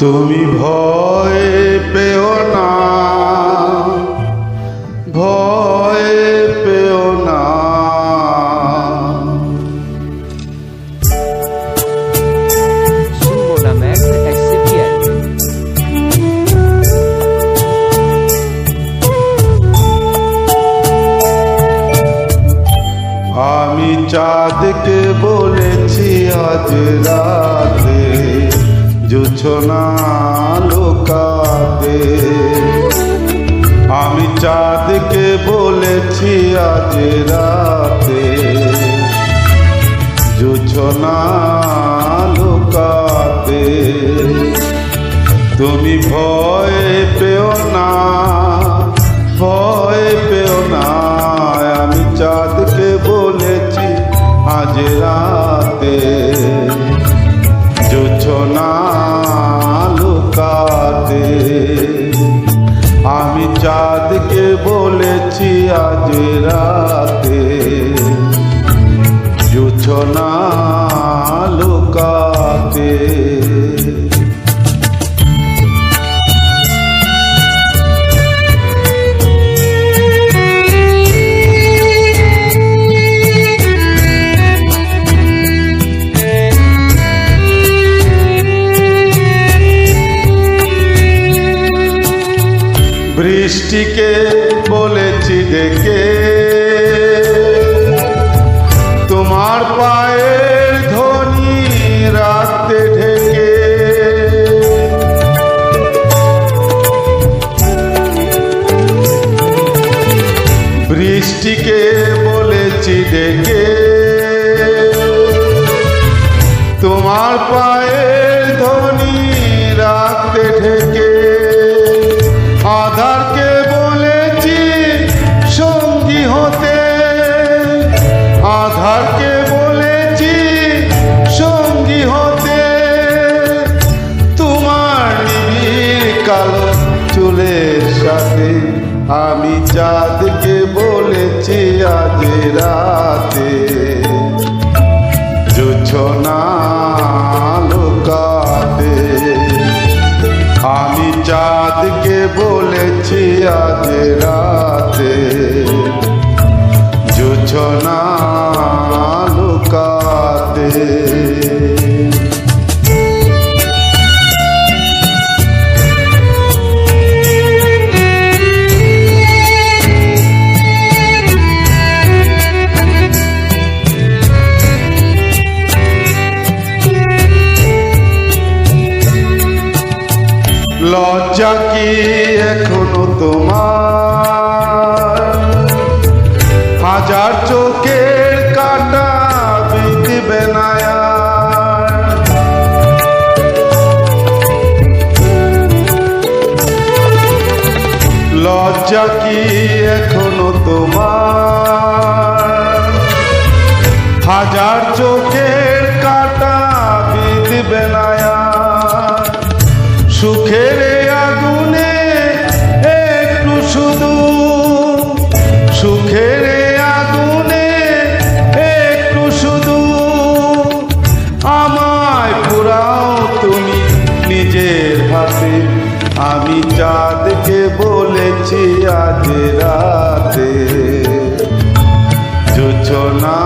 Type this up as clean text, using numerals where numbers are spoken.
তুমি ভয় পেও না, ভয় পেও না। আমি চাঁদকে বলেছি আজ রাতে জোছনা লুকাতে। আমি চাঁদকে বলেছি আজ রাতে জোছনা লুকাতে। তুমি ভয় পেও না, ভয় পেও না। আমি চাঁদকে বলেছি আজ রাতে জোছনা লুকাতে। আমি চাঁদকে বলেছি আজ রাতে জোছনা লুকাতে। বৃষ্টিকে বলেছি ডেকে তোমার পায়ের ধ্বনি রাখতে ঢেকে। বৃষ্টিকে বলেছি ডেকে তোমার পায়ের ধ্বনি রাখতে ঢেকে। আধারকে বলেছি সঙ্গী হতে, আধারকে বলেছি সঙ্গী হতে। তোমার নিবিড় কালো চুলের সাথে আমি চাঁদকে বলেছি আজ রাতে জোছনা লুকাতে। আমি চাঁদকে বলেছি আজ রাতে জোছনা লুকাতে। লজ্জা কি এখনো তোমার? হাজার চোখের কাটা বিঁধবে না আর। লজ্জা কি এখনো তোমার? হাজার চোখের কাটা বিঁধবে না আর। সুখের আগুনে একটু শুধু, সুখের আগুনে একটু শুধু আমায় পুরাও তুমি নিজের হাতে। আমি চাঁদকে বলেছি আজ রাতে জোছনা